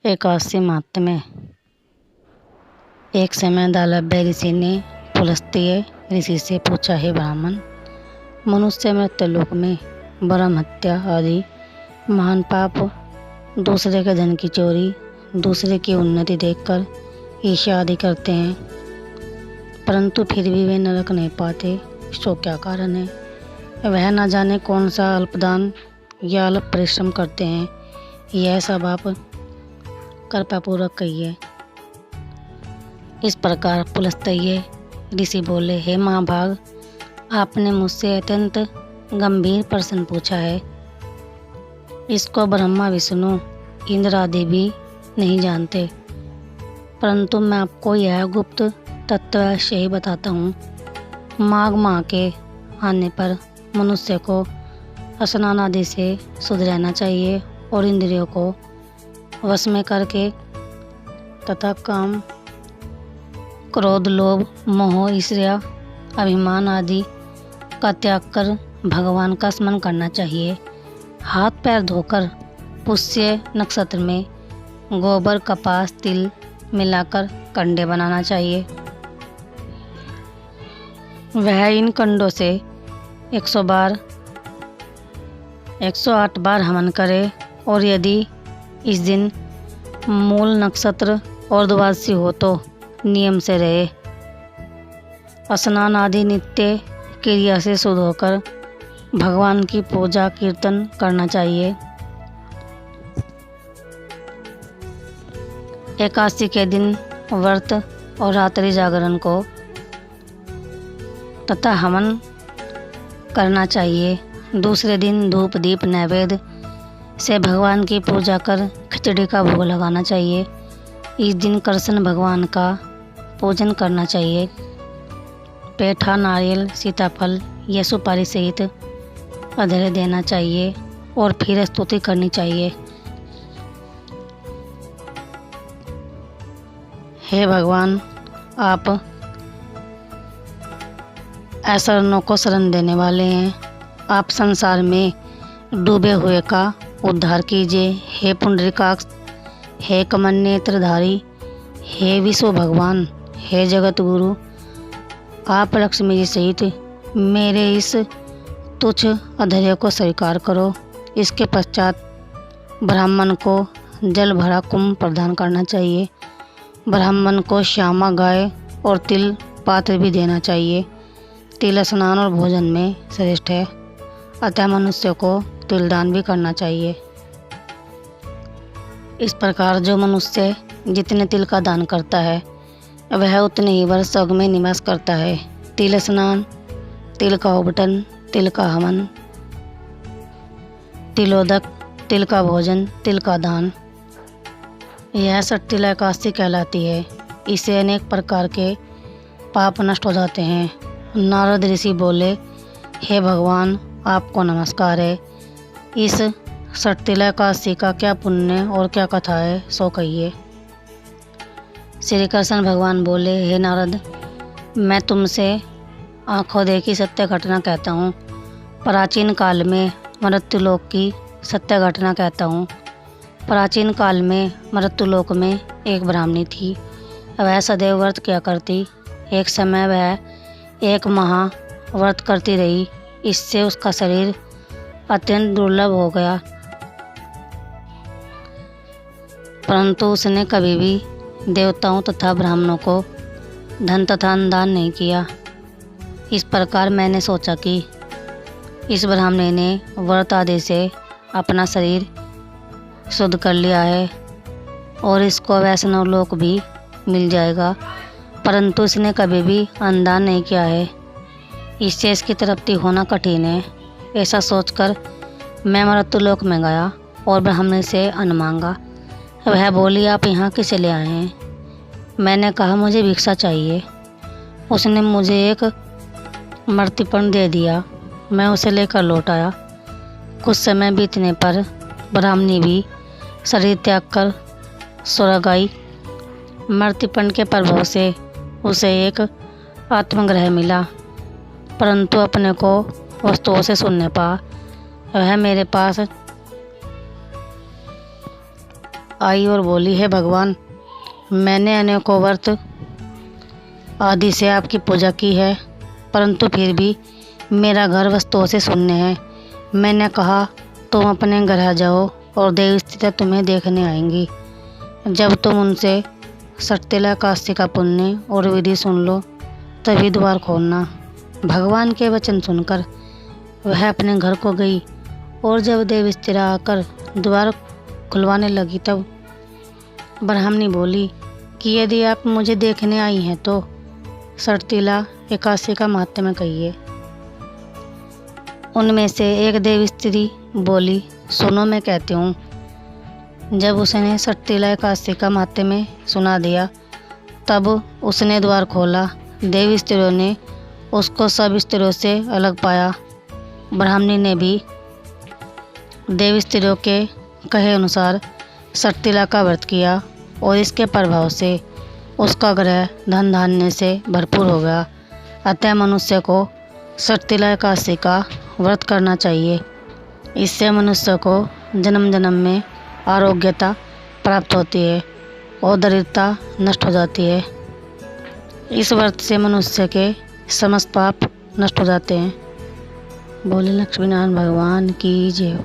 एकादशी माहात्म्य। एक समय दालभ्य ऋषि ने पुलस्त्य ऋषि से पूछा, हे ब्राह्मण, मनुष्य मृत्युलोक में ब्रह्म हत्या आदि महान पाप, दूसरे के धन की चोरी, दूसरे की उन्नति देखकर ईर्ष्या आदि करते हैं, परंतु फिर भी वे नरक नहीं पाते। इसको क्या कारण है? वह न जाने कौन सा अल्पदान या अल्प परिश्रम करते हैं। यह सब आप कृपापूर्वक कहिए। इस प्रकार पुलस्त्य ऋषि बोले, हे महाभाग, आपने मुझसे अत्यंत गंभीर प्रश्न पूछा है। इसको ब्रह्मा, विष्णु, इंद्र आदि भी नहीं जानते, परंतु मैं आपको यह गुप्त तत्व अवश्य ही बताता हूँ। माघ माह के आने पर मनुष्य को स्नान आदि से शुद्ध रहना चाहिए और इंद्रियों को वश में करके तथा काम, क्रोध, लोभ, मोह, ईर्ष्या, अभिमान आदि का त्याग कर भगवान का स्मरण करना चाहिए। हाथ पैर धोकर पुष्य नक्षत्र में गोबर, कपास, तिल मिलाकर कंडे बनाना चाहिए। वह इन कंडों से 108 बार हवन करे और यदि इस दिन मूल नक्षत्र और द्वादशी हो तो नियम से रहे। स्नान आदि नित्य क्रिया से शुद्ध होकर भगवान की पूजा कीर्तन करना चाहिए। एकादशी के दिन व्रत और रात्रि जागरण को तथा हवन करना चाहिए। दूसरे दिन धूप दीप नैवेद्य से भगवान की पूजा कर खिचड़ी का भोग लगाना चाहिए। इस दिन कृष्ण भगवान का पूजन करना चाहिए। पेठा, नारियल, सीताफल या सुपारी सहित अर्घ्य देना चाहिए और फिर स्तुति करनी चाहिए। हे भगवान, आप असरणों को शरण देने वाले हैं। आप संसार में डूबे हुए का उद्धार कीजिए। हे पुंडरीकाक्ष, हे कमल नेत्रधारी, हे विश्व भगवान, हे जगत गुरु, आप लक्ष्मी जी सहित मेरे इस तुच्छ अधर्य को स्वीकार करो। इसके पश्चात ब्राह्मण को जल भरा कुंभ प्रदान करना चाहिए। ब्राह्मण को श्यामा गाय और तिल पात्र भी देना चाहिए। तिल स्नान और भोजन में श्रेष्ठ है, अतः मनुष्य को तिलदान भी करना चाहिए। इस प्रकार जो मनुष्य जितने तिल का दान करता है वह उतने ही वर्ष स्वर्ग में निवास करता है। तिल स्नान, तिल का उबटन, तिल का हवन, तिलोदक, तिल का भोजन, तिल का दान, यह षट्तिल एकादशी कहलाती है। इससे अनेक प्रकार के पाप नष्ट हो जाते हैं। नारद ऋषि बोले, हे भगवान, आपको नमस्कार है। इस षट्तिल एकादशी का क्या पुण्य और क्या कथा है, सो कहिए। श्री कृष्ण भगवान बोले, हे नारद, मैं तुमसे आंखों देखी सत्य घटना कहता हूँ। प्राचीन काल में मृत्युलोक की सत्य घटना कहता हूँ। प्राचीन काल में मृत्युलोक में एक ब्राह्मणी थी। वह सदैव व्रत किया करती। एक समय वह एक माह व्रत करती रही। इससे उसका शरीर अत्यंत दुर्लभ हो गया, परंतु उसने कभी भी देवताओं तथा ब्राह्मणों को धन तथा दान नहीं किया। इस प्रकार मैंने सोचा कि इस ब्राह्मणी ने व्रत आदि से अपना शरीर शुद्ध कर लिया है और इसको वैष्णव लोक भी मिल जाएगा, परंतु इसने कभी भी अन्नदान नहीं किया है। इससे इसकी तृप्ति होना कठिन है। ऐसा सोचकर मैं मृत्युलोक में गया और ब्राह्मणी से अन्न मांगा। वह बोली, आप यहाँ किसे ले आए हैं? मैंने कहा, मुझे भिक्षा चाहिए। उसने मुझे एक मृत्यपण दे दिया। मैं उसे लेकर लौट आया। कुछ समय बीतने पर ब्राह्मणी भी शरीर त्याग कर स्वर्ग गई। मृत्यपण के प्रभाव से उसे एक आत्मग्रह मिला, परंतु अपने को वस्तुओं से सुनने पा। वह मेरे पास आई और बोली, हे भगवान, मैंने अनेकों व्रत आदि से आपकी पूजा की है, परंतु फिर भी मेरा घर वस्तुओं से शून्य है। मैंने कहा तुम अपने घर आ जाओ और देवी स्त्रियाँ तुम्हें देखने आएंगी। जब तुम उनसे सटतिला एकादशी का पुण्य और विधि सुन लो तभी द्वार खोलना। भगवान के वचन सुनकर वह अपने घर को गई और जब देवी स्त्रियाँ आकर द्वार खुलवाने लगी तब ब्राह्मणी बोली कि यदि आप मुझे देखने आई हैं तो सटतिला एकादशी का महात्म्य कहिए। उनमें से एक देवी स्त्री बोली, सुनो मैं कहती हूँ। जब उसने सटतिला एकादशी का महात्म्य सुना दिया तब उसने द्वार खोला। देवी स्त्रियों ने उसको सब स्त्रियों से अलग पाया। ब्राह्मणी ने भी देवी स्त्रियों के कहे अनुसार सटतिला का व्रत किया और इसके प्रभाव से उसका ग्रह धन धान्य से भरपूर हो गया। अतः मनुष्य को सटतिला एकादशी का व्रत करना चाहिए। इससे मनुष्य को जन्म जन्म में आरोग्यता प्राप्त होती है और दरिद्रता नष्ट हो जाती है। इस व्रत से मनुष्य के समस्त पाप नष्ट हो जाते हैं। बोले लक्ष्मीनारायण भगवान की जय।